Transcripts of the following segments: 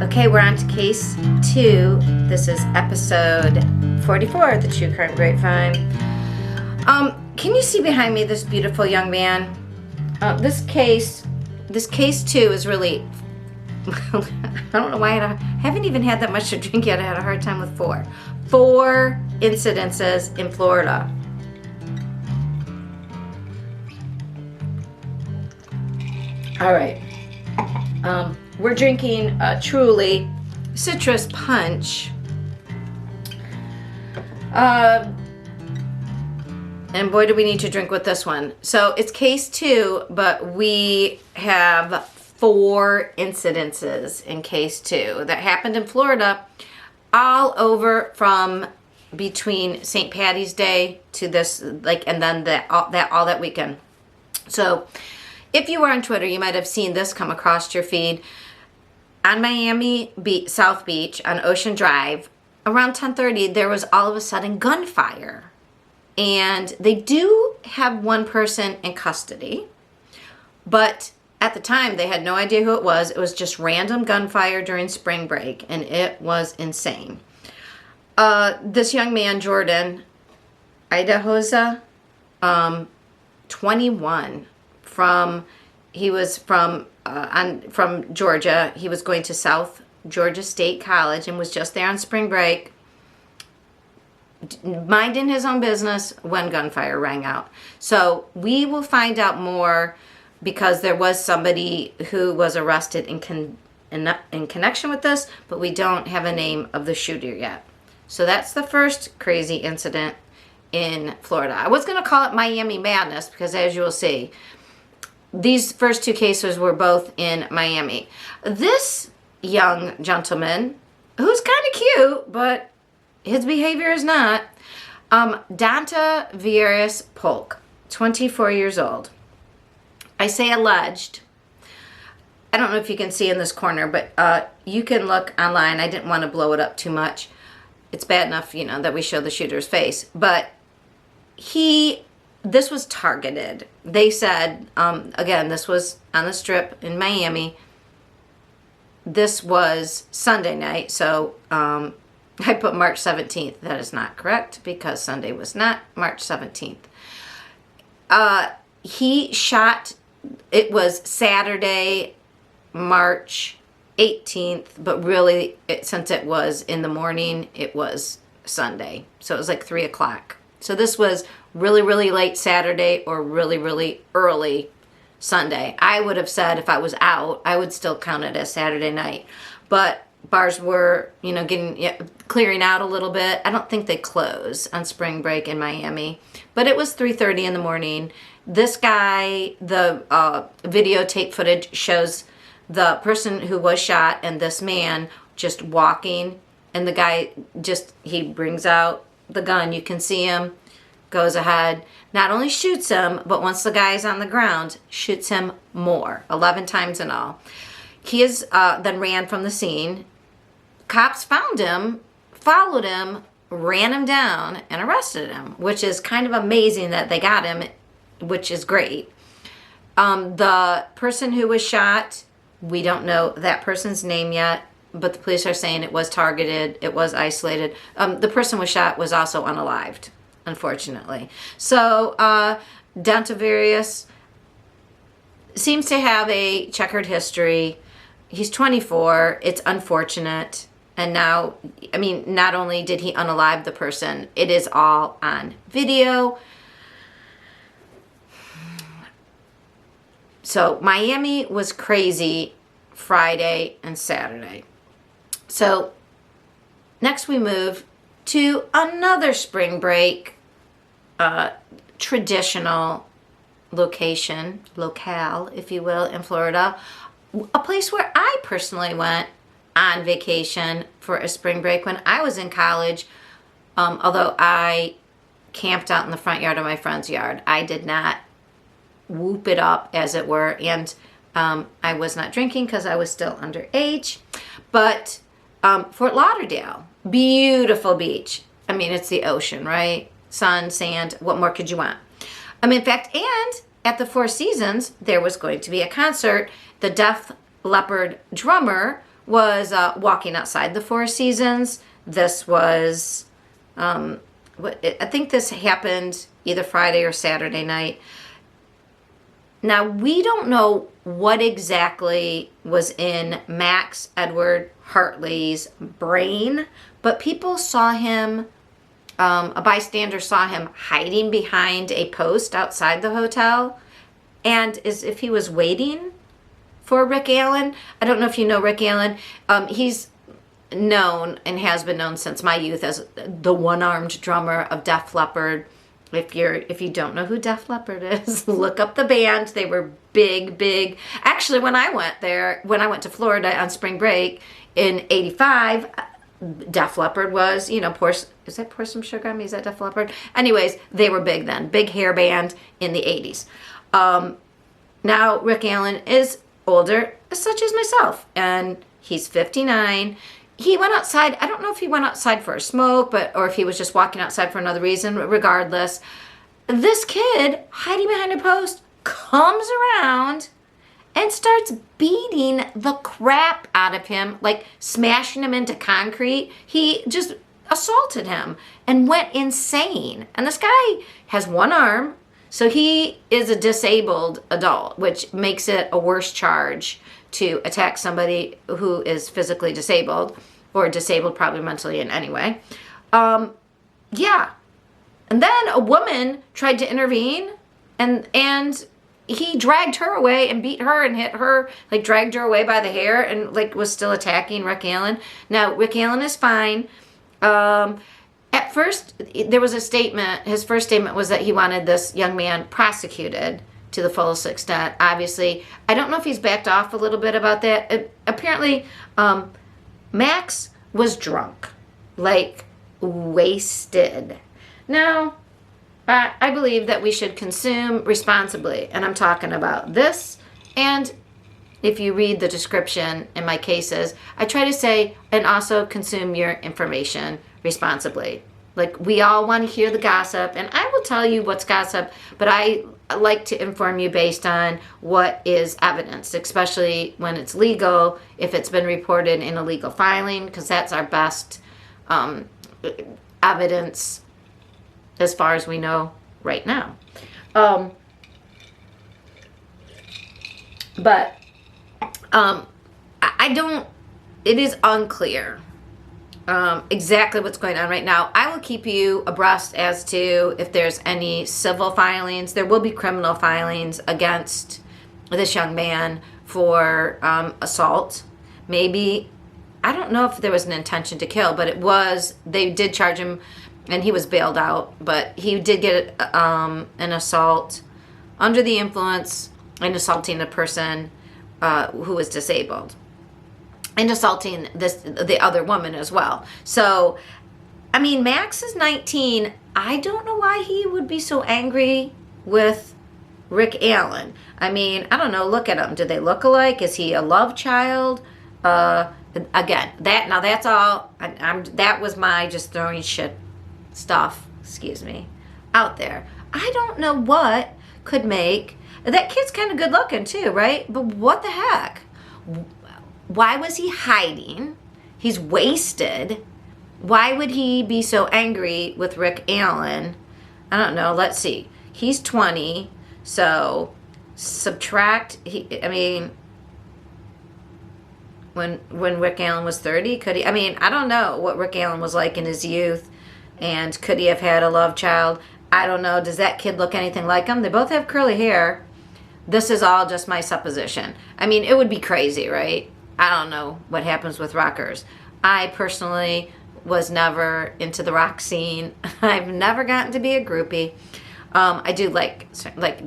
Okay, we're on to case 2. This is episode 44 of the True Crime Grapevine. Can you see behind me this beautiful young man? This case 2 is really, I don't know why I haven't even had that much to drink yet. I had a hard time with 4. 4 incidences in Florida. All right. We're drinking Truly Citrus Punch. And boy, do we need to drink with this one. So it's case 2, but we have 4 incidences in case 2 that happened in Florida, all over from between St. Patty's Day to this, and then all that weekend. So if you were on Twitter, you might have seen this come across your feed. On Miami South Beach on Ocean Drive, around 10:30, there was all of a sudden gunfire. And they do have one person in custody, but at the time they had no idea who it was. It was just random gunfire during spring break, and it was insane. This young man, Jordan Idahosa, 21, from Georgia. He was going to South Georgia State College and was just there on spring break, minding his own business when gunfire rang out. So we will find out more, because there was somebody who was arrested in connection with this, but we don't have a name of the shooter yet. So that's the first crazy incident in Florida. I was going to call it Miami Madness because, as you will see, these first 2 cases were both in Miami. This young gentleman, who's kind of cute, but his behavior is not, Dante Vieras Polk, 24 years old. I say alleged. I don't know if you can see in this corner, but you can look online. I didn't want to blow it up too much. It's bad enough, that we show the shooter's face. But this was targeted. They said, again, this was on the Strip in Miami. This was Sunday night, so I put March 17th. That is not correct, because Sunday was not March 17th. He shot, it was Saturday, March 18th, but really, since it was in the morning, it was Sunday. So it was like 3 o'clock. So this was really, really late Saturday or really, really early Sunday. I would have said if I was out, I would still count it as Saturday night. But bars were, clearing out a little bit. I don't think they close on spring break in Miami. But it was 3:30 in the morning. This guy, the videotape footage shows the person who was shot and this man just walking. And the guy he brings out the gun. You can see him, goes ahead, not only shoots him, but once the guy's on the ground, shoots him more, 11 times in all. He is then ran from the scene. Cops found him, followed him, ran him down, and arrested him, which is kind of amazing that they got him, which is great. The person who was shot, we don't know that person's name yet, but the police are saying it was targeted, it was isolated. The person was shot was also unalived, unfortunately. So Dante Vieras seems to have a checkered history. He's 24. It's unfortunate. And now, not only did he unalive the person, it is all on video. So Miami was crazy Friday and Saturday. So next we move to another spring break traditional locale, if you will, in Florida. A place where I personally went on vacation for a spring break when I was in college. Although I camped out in the front yard of my friend's yard. I did not whoop it up, as it were, and I was not drinking because I was still underage. But Fort Lauderdale, beautiful beach. It's the ocean, right? Sun, sand, what more could you want? In fact, and at the Four Seasons, there was going to be a concert. The Def Leppard drummer was walking outside the Four Seasons. This was, I think this happened either Friday or Saturday night. Now, we don't know what exactly was in Max Edward Hartley's brain, but people saw him, a bystander saw him hiding behind a post outside the hotel, and as if he was waiting for Rick Allen. I don't know if you know Rick Allen. He's known and has been known since my youth as the one-armed drummer of Def Leppard. If you don't know who Def Leppard is, look up the band. They were big. Actually, when I went to Florida on spring break in '85, Def Leppard was, is that Pour Some Sugar on Me? Is that Def Leppard? Anyways, they were big then. Big hair band in the '80s. Now Rick Allen is older, such as myself, and he's 59. He went outside. I don't know if he went outside for a smoke, or if he was just walking outside for another reason. Regardless, this kid hiding behind a post comes around and starts beating the crap out of him, like smashing him into concrete. He just assaulted him and went insane. And this guy has one arm, so he is a disabled adult, which makes it a worse charge to attack somebody who is physically disabled, or disabled probably mentally in any way. Yeah. And then a woman tried to intervene, and he dragged her away and beat her and hit her, like dragged her away by the hair, and like was still attacking Rick Allen. Now, Rick Allen is fine. At first, there was a statement. His first statement was that he wanted this young man prosecuted to the fullest extent. Obviously, I don't know if he's backed off a little bit about that. Apparently, Max was drunk, like wasted. Now, I believe that we should consume responsibly, and I'm talking about this. And if you read the description in my cases, I try to say, and also consume your information responsibly. Like, we all want to hear the gossip, and I will tell you what's gossip, but I like to inform you based on what is evidence, especially when it's legal, if it's been reported in a legal filing, because that's our best evidence as far as we know right now. But I don't, it is unclear exactly what's going on right now. I will keep you abreast as to if there's any civil filings. There will be criminal filings against this young man for assault. Maybe, I don't know if there was an intention to kill, but they did charge him, and he was bailed out, but he did get an assault under the influence and assaulting a person who was disabled, and assaulting the other woman as well. So, I mean, Max is 19. I don't know why he would be so angry with Rick Allen. I mean, I don't know. Look at him. Do they look alike? Is he a love child? Again, that's all. That was my just throwing shit stuff, out there. I don't know what could make that kid's kind of good looking too, right? But what the heck? Why was he hiding? He's wasted. Why would he be so angry with Rick Allen? I don't know. Let's see. He's 20, so subtract. When Rick Allen was 30, could he? I mean, I don't know what Rick Allen was like in his youth, and could he have had a love child? I don't know. Does that kid look anything like him? They both have curly hair. This is all just my supposition. I mean, it would be crazy, right? I don't know what happens with rockers. I personally was never into the rock scene. I've never gotten to be a groupie. I do like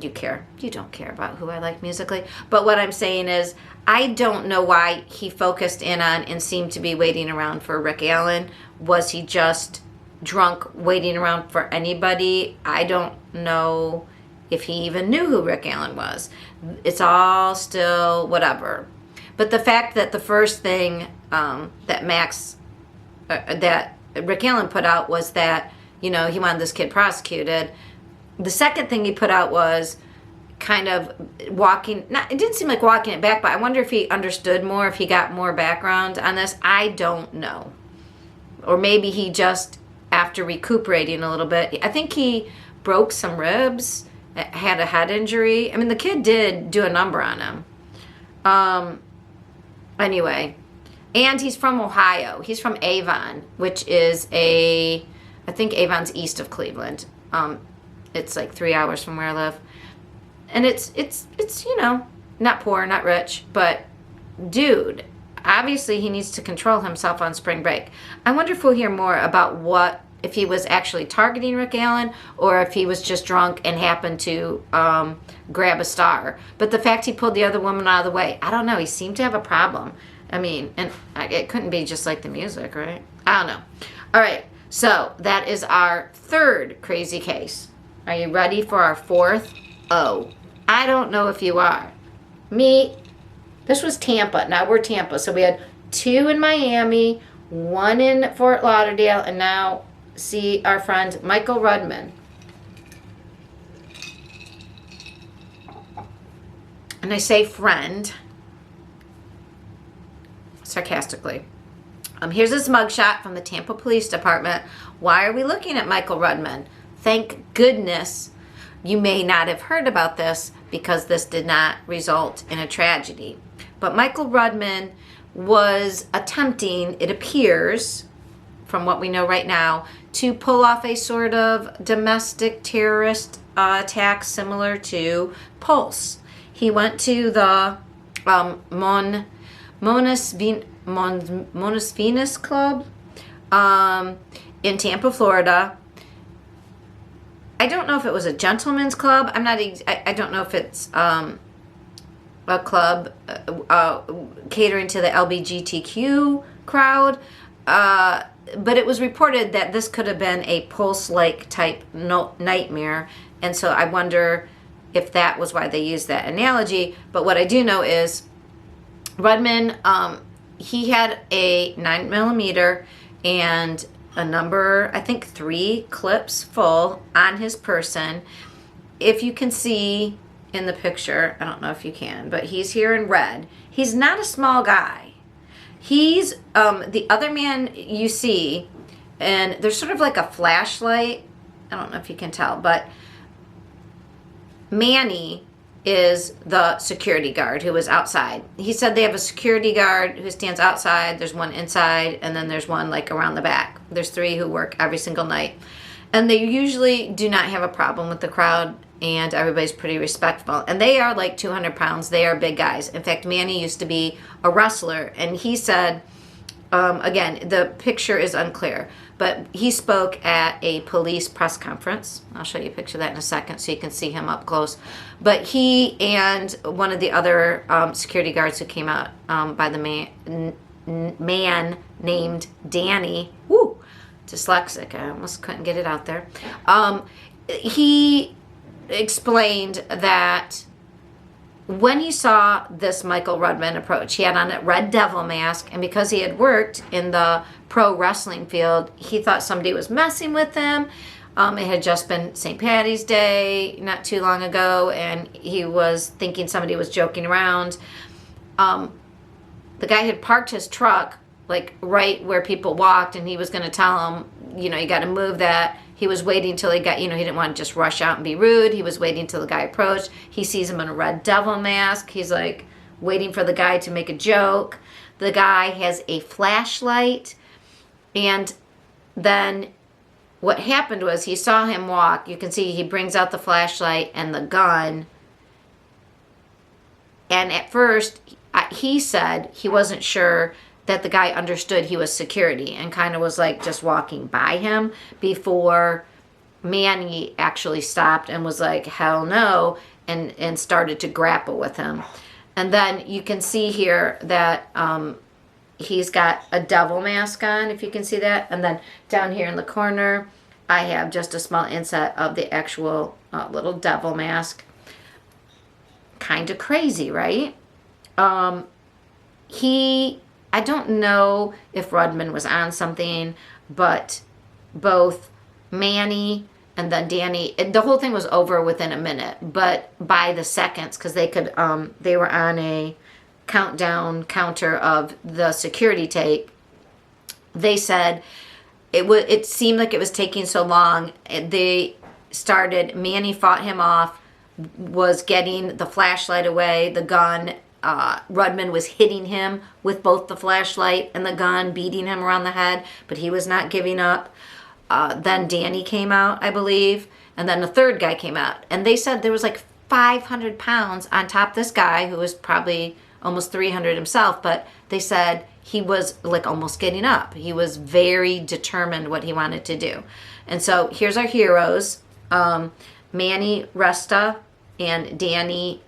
you care. You don't care about who I like musically. But what I'm saying is, I don't know why he focused in on and seemed to be waiting around for Rick Allen. Was he just drunk waiting around for anybody? I don't know if he even knew who Rick Allen was. It's all still whatever. But the fact that the first thing that Rick Allen put out was that, he wanted this kid prosecuted. The second thing he put out was, kind of walking, not, it didn't seem like walking it back, but I wonder if he understood more, if he got more background on this. I don't know. Or maybe he just, after recuperating a little bit, I think he broke some ribs, had a head injury. I mean, the kid did do a number on him. Anyway, and he's from Ohio. He's from Avon, which is I think Avon's east of Cleveland. It's like 3 hours from where I live. And it's you know, not poor, not rich, but dude, obviously he needs to control himself on spring break. I wonder if we'll hear more about if he was actually targeting Rick Allen or if he was just drunk and happened to grab a star. But the fact he pulled the other woman out of the way, I don't know. He seemed to have a problem. I mean, and it couldn't be just like the music, right? I don't know. All right, so that is our third crazy case. Are you ready for our fourth? Oh, I don't know if you are. This was Tampa. Now we're Tampa. So we had 2 in Miami, 1 in Fort Lauderdale, and now see our friend Michael Rudman. And I say friend sarcastically. Here's his mugshot from the Tampa Police Department. Why are we looking at Michael Rudman? Thank goodness you may not have heard about this because this did not result in a tragedy. But Michael Rudman was attempting, it appears, from what we know right now, to pull off a sort of domestic terrorist attack similar to Pulse. He went to the Mons Venus Club in Tampa, Florida. I don't know if it was a gentleman's club. I don't know if it's a club catering to the LGBTQ crowd. But it was reported that this could have been a Pulse-like type nightmare. And so I wonder if that was why they used that analogy. But what I do know is Rudman, he had a 9mm and a number, I think 3 clips full on his person. If you can see in the picture, I don't know if you can, but he's here in red. He's not a small guy. He's the other man you see, and there's sort of like a flashlight. I don't know if you can tell, but Manny is the security guard who was outside. He said they have a security guard who stands outside, there's one inside, and then there's one like around the back. There's 3 who work every single night. And they usually do not have a problem with the crowd, and everybody's pretty respectful. And they are like 200 pounds. They are big guys. In fact, Manny used to be a wrestler, and he said, again, the picture is unclear, but he spoke at a police press conference. I'll show you a picture of that in a second so you can see him up close. But he and one of the other security guards who came out by the man named Danny, dyslexic, I almost couldn't get it out there. He explained that when he saw this Michael Rudman approach, he had on a red devil mask, and because he had worked in the pro wrestling field, he thought somebody was messing with him. It had just been St. Patty's Day not too long ago, and he was thinking somebody was joking around. The guy had parked his truck like right where people walked, and he was going to tell him, you know, you got to move that. He was waiting till he got, he didn't want to just rush out and be rude. He was waiting till the guy approached. He sees him in a red devil mask. He's like waiting for the guy to make a joke. The guy has a flashlight. And then what happened was he saw him walk. You can see he brings out the flashlight and the gun. And at first, he said he wasn't sure that the guy understood he was security and kind of was like just walking by him before Manny actually stopped and was like, hell no, and started to grapple with him. And then you can see here that he's got a devil mask on, if you can see that. And then down here in the corner, I have just a small inset of the actual little devil mask. Kind of crazy, right? I don't know if Rudman was on something, but both Manny and then Danny, the whole thing was over within a minute, but by the seconds, because they could, they were on a countdown counter of the security tape. They said it seemed like it was taking so long. They started, Manny fought him off, was getting the flashlight away, the gun. Rudman was hitting him with both the flashlight and the gun, beating him around the head, but he was not giving up. Then Danny came out, I believe, and then the third guy came out. And they said there was like 500 pounds on top of this guy who was probably almost 300 himself, but they said he was like almost getting up. He was very determined what he wanted to do. And so here's our heroes, Manny Resta and Danny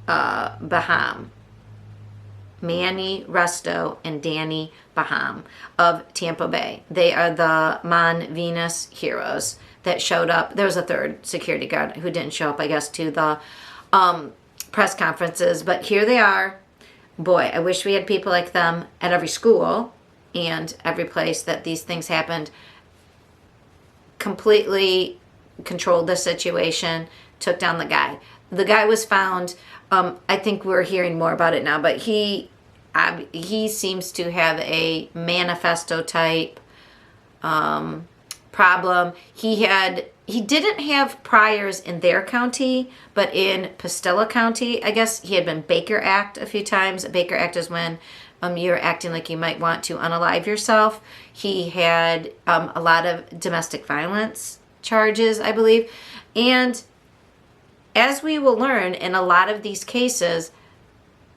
Baham. Manny Resto and Danny Baham of Tampa Bay. They are the Mons Venus heroes that showed up. There was a third security guard who didn't show up, I guess, to the press conferences. But here they are. Boy, I wish we had people like them at every school and every place that these things happened. Completely controlled the situation, took down the guy. The guy was found, I think we're hearing more about it now, but he seems to have a manifesto type problem. He didn't have priors in their county, but in Pastilla County, I guess he had been Baker Act a few times. Baker Act is when you're acting like you might want to unalive yourself. He had a lot of domestic violence charges, I believe. And as we will learn in a lot of these cases,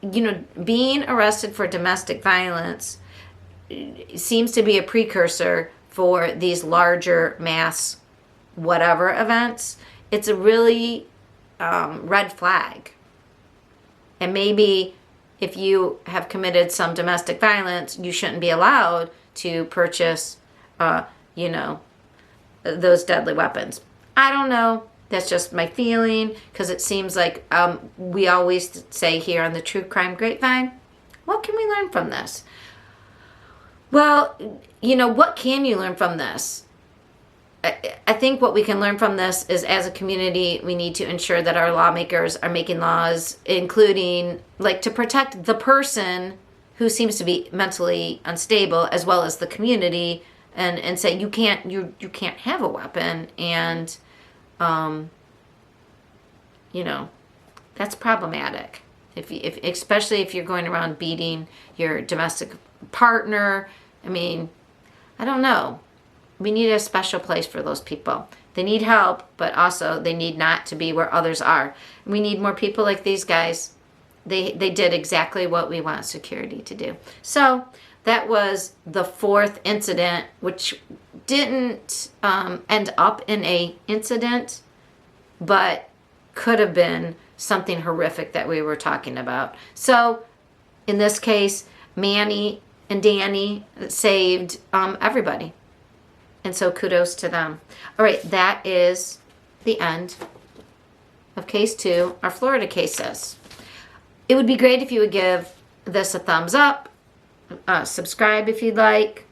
you know, being arrested for domestic violence seems to be a precursor for these larger mass whatever events. It's a really red flag. And maybe if you have committed some domestic violence, you shouldn't be allowed to purchase, those deadly weapons. I don't know. That's just my feeling, because it seems like we always say here on the True Crime Grapevine, what can we learn from this? Well, what can you learn from this? I think what we can learn from this is, as a community, we need to ensure that our lawmakers are making laws, including like to protect the person who seems to be mentally unstable, as well as the community, and say you can't have a weapon, and that's problematic. If especially if you're going around beating your domestic partner, I mean, I don't know. We need a special place for those people. They need help, but also they need not to be where others are. We need more people like these guys. They did exactly what we want security to do. So that was the fourth incident, which didn't end up in a incident, but could have been something horrific that we were talking about. So in this case, Manny and Danny saved everybody. And so kudos to them. All right, that is the end of case 2, our Florida cases. It would be great if you would give this a thumbs up, subscribe if you'd like,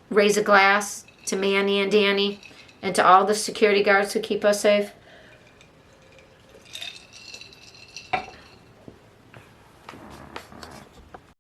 raise a glass to Manny and Danny, and to all the security guards who keep us safe.